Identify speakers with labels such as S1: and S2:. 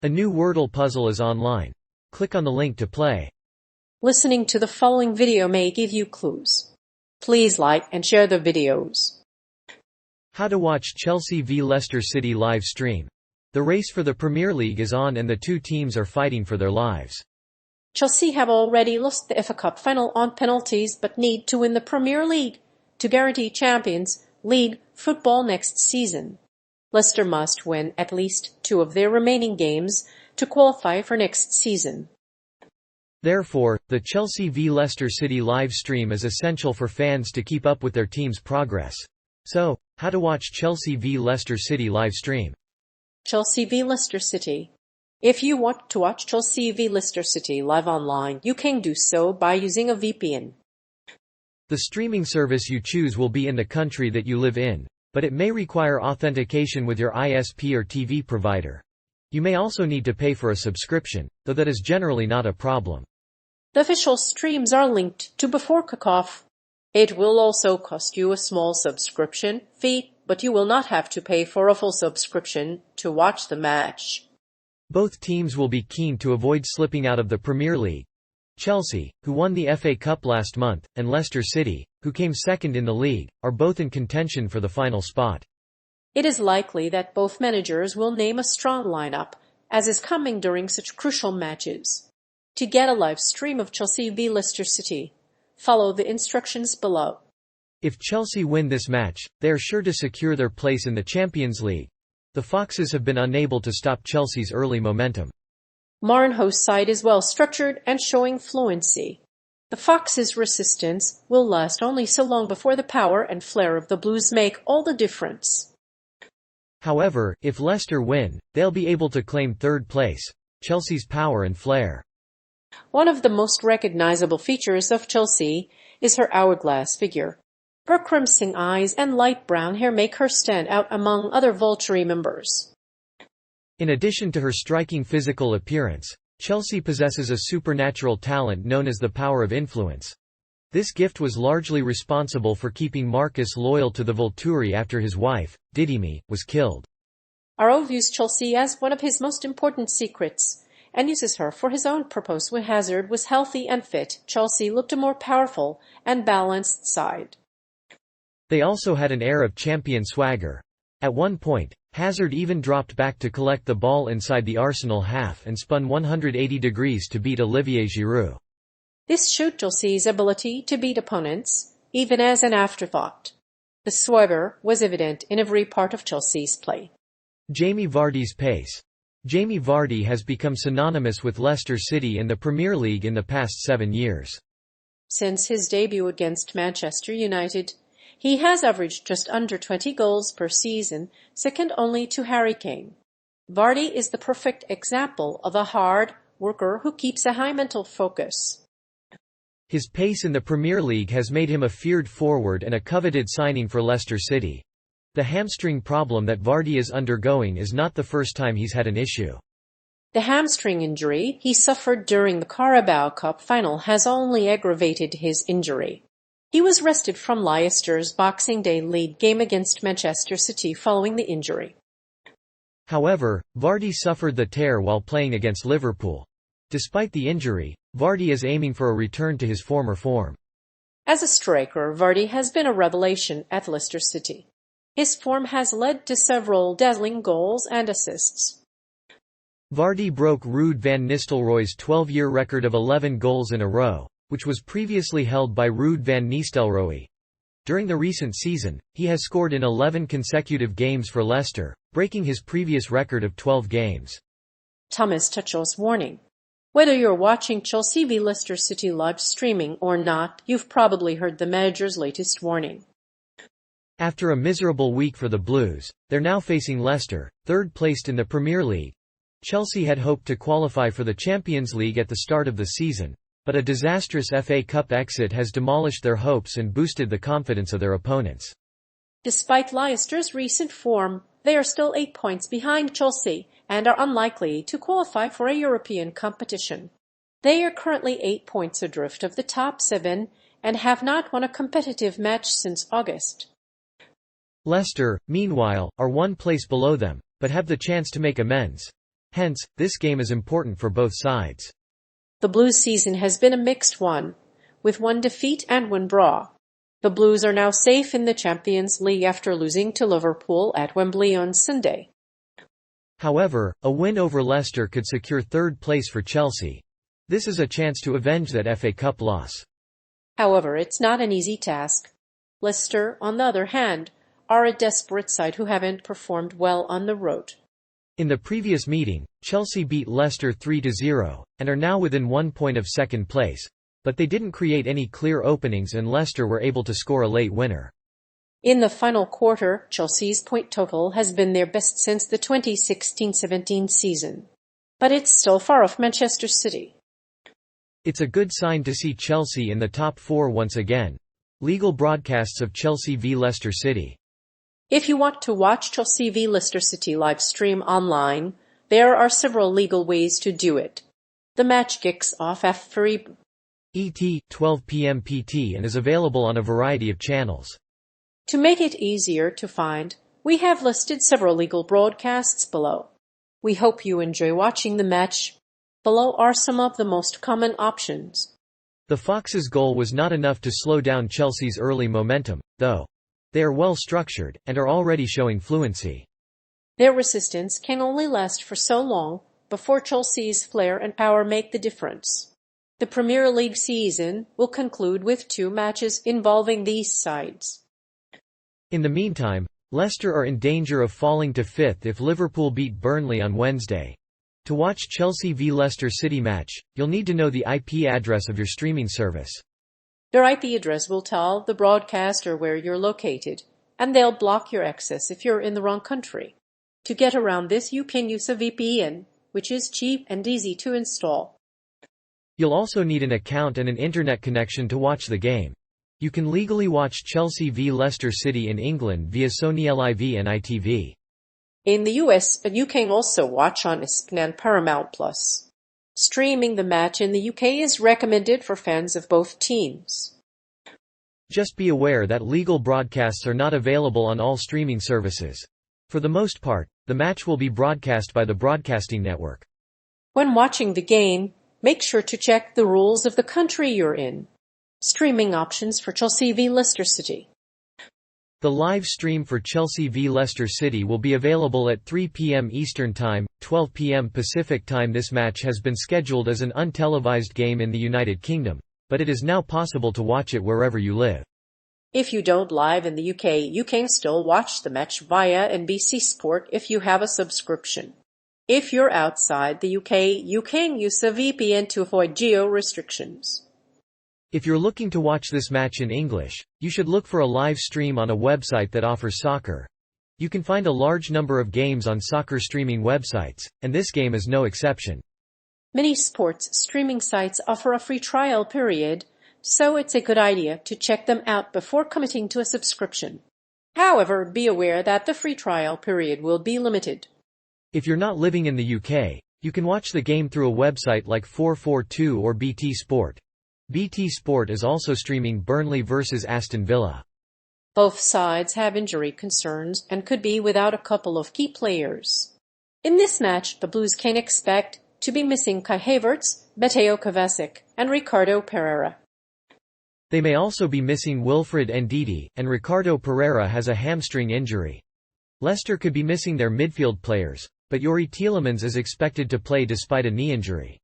S1: A new Wordle puzzle is online. Click on the link to play.
S2: Listening to the following video may give you clues. Please like and share the videos.
S1: How to watch Chelsea v Leicester City live stream. The race for the Premier League is on and the two teams are fighting for their lives.
S2: Chelsea have already lost the FA Cup final on penalties but need to win the Premier League to guarantee Champions League football next season. Leicester must win at least 2 of their remaining games to qualify for next season.
S1: Therefore, the Chelsea v Leicester City live stream is essential for fans to keep up with their team's progress. So, how to watch Chelsea v Leicester City live stream?
S2: Chelsea v Leicester City. If you want to watch Chelsea v Leicester City live online, you can do so by using a VPN.
S1: The streaming service you choose will be in the country that you live in, but it may require authentication with your ISP or TV provider. You may also need to pay for a subscription, though that is generally not a problem.
S2: The official streams are linked to before kickoff. It will also cost you a small subscription fee, but you will not have to pay for a full subscription to watch the match.
S1: Both teams will be keen to avoid slipping out of the Premier League. Chelsea, who won the FA Cup last month, and Leicester City, who came second in the league, are both in contention for the final spot.
S2: It is likely that both managers will name a strong lineup, as is coming during such crucial matches. To get a live stream of Chelsea v Leicester City, follow the instructions below.
S1: If Chelsea win this match, they are sure to secure their place in the Champions League. The Foxes have been unable to stop Chelsea's early momentum.
S2: Mourinho's side is well structured and showing fluency. The Foxes' resistance will last only so long before the power and flair of the Blues make all the difference.
S1: However, if Leicester win, they'll be able to claim third place. Chelsea's power and flair.
S2: One of the most recognizable features of Chelsea is her hourglass figure. Her crimson eyes and light brown hair make her stand out among other Vulture members.
S1: In addition to her striking physical appearance, Chelsea possesses a supernatural talent known as the power of influence. This gift was largely responsible for keeping Marcus loyal to the Vulture after his wife, Didimi, was killed.
S2: Aro views Chelsea as one of his most important secrets, and uses her for his own purpose. When Hazard was healthy and fit, Chelsea looked a more powerful and balanced side.
S1: They also had an air of champion swagger. At one point, Hazard even dropped back to collect the ball inside the Arsenal half and spun 180 degrees to beat Olivier Giroud.
S2: This showed Chelsea's ability to beat opponents, even as an afterthought. The swagger was evident in every part of Chelsea's play.
S1: Jamie Vardy's pace. Jamie Vardy has become synonymous with Leicester City in the Premier League in the past 7 years.
S2: Since his debut against Manchester United, he has averaged just under 20 goals per season, second only to Harry Kane. Vardy is the perfect example of a hard worker who keeps a high mental focus.
S1: His pace in the Premier League has made him a feared forward and a coveted signing for Leicester City. The hamstring problem that Vardy is undergoing is not the first time he's had an issue.
S2: The hamstring injury he suffered during the Carabao Cup final has only aggravated his injury. He was rested from Leicester's Boxing Day league game against Manchester City following the injury.
S1: However, Vardy suffered the tear while playing against Liverpool. Despite the injury, Vardy is aiming for a return to his former form.
S2: As a striker, Vardy has been a revelation at Leicester City. His form has led to several dazzling goals and assists.
S1: Vardy broke Ruud van Nistelrooy's 12-year record of 11 goals in a row, which was previously held by Ruud van Nistelrooy. During the recent season, he has scored in 11 consecutive games for Leicester, breaking his previous record of 12 games.
S2: Thomas Tuchel's warning. Whether you're watching Chelsea v Leicester City live streaming or not, you've probably heard the manager's latest warning.
S1: After a miserable week for the Blues, they're now facing Leicester, third placed in the Premier League. Chelsea had hoped to qualify for the Champions League at the start of the season, but a disastrous FA Cup exit has demolished their hopes and boosted the confidence of their opponents.
S2: Despite Leicester's recent form, they are still 8 points behind Chelsea and are unlikely to qualify for a European competition. They are currently 8 points adrift of the top 7 and have not won a competitive match since August.
S1: Leicester, meanwhile, are 1 place below them, but have the chance to make amends. Hence, this game is important for both sides.
S2: The Blues' season has been a mixed one, with one defeat and one draw. The Blues are now safe in the Champions League after losing to Liverpool at Wembley on Sunday.
S1: However, a win over Leicester could secure third place for Chelsea. This is a chance to avenge that FA Cup loss.
S2: However, it's not an easy task. Leicester, on the other hand, are a desperate side who haven't performed well on the road.
S1: In the previous meeting, Chelsea beat Leicester 3-0, and are now within 1 point of second place, but they didn't create any clear openings and Leicester were able to score a late winner.
S2: In the final quarter, Chelsea's point total has been their best since the 2016-17 season. But it's still far off Manchester City.
S1: It's a good sign to see Chelsea in the top 4 once again. Legal broadcasts of Chelsea v Leicester City.
S2: If you want to watch Chelsea v Leicester City live stream online, there are several legal ways to do it. The match kicks off at 3
S1: ET, 12 p.m. PT and is available on a variety of channels.
S2: To make it easier to find, we have listed several legal broadcasts below. We hope you enjoy watching the match. Below are some of the most common options.
S1: The Foxes' goal was not enough to slow down Chelsea's early momentum, though. They are well structured, and are already showing fluency.
S2: Their resistance can only last for so long before Chelsea's flair and power make the difference. The Premier League season will conclude with 2 matches involving these sides.
S1: In the meantime, Leicester are in danger of falling to 5th if Liverpool beat Burnley on Wednesday. To watch Chelsea v Leicester City match, you'll need to know the IP address of your streaming service.
S2: Your IP address will tell the broadcaster where you're located, and they'll block your access if you're in the wrong country. To get around this, you can use a VPN, which is cheap and easy to install.
S1: You'll also need an account and an internet connection to watch the game. You can legally watch Chelsea v Leicester City in England via Sony LIV and ITV.
S2: In the US, you can also watch on ESPN and Paramount+. Streaming the match in the UK is recommended for fans of both teams.
S1: Just be aware that legal broadcasts are not available on all streaming services. For the most part, the match will be broadcast by the broadcasting network.
S2: When watching the game, make sure to check the rules of the country you're in. Streaming options for Chelsea v Leicester City.
S1: The live stream for Chelsea v Leicester City will be available at 3 p.m. Eastern Time, 12 p.m. Pacific Time. This match has been scheduled as an untelevised game in the United Kingdom, but it is now possible to watch it wherever you live.
S2: If you don't live in the UK, you can still watch the match via NBC Sport if you have a subscription. If you're outside the UK, you can use a VPN to avoid geo restrictions.
S1: If you're looking to watch this match in English, you should look for a live stream on a website that offers soccer. You can find a large number of games on soccer streaming websites, and this game is no exception.
S2: Many sports streaming sites offer a free trial period, so it's a good idea to check them out before committing to a subscription. However, be aware that the free trial period will be limited.
S1: If you're not living in the UK, you can watch the game through a website like 442 or BT Sport. BT Sport is also streaming Burnley vs Aston Villa.
S2: Both sides have injury concerns and could be without a couple of key players. In this match, the Blues can expect to be missing Kai Havertz, Mateo Kovacic, and Ricardo Pereira.
S1: They may also be missing Wilfred Ndidi, and Ricardo Pereira has a hamstring injury. Leicester could be missing their midfield players, but Youri Tielemans is expected to play despite a knee injury.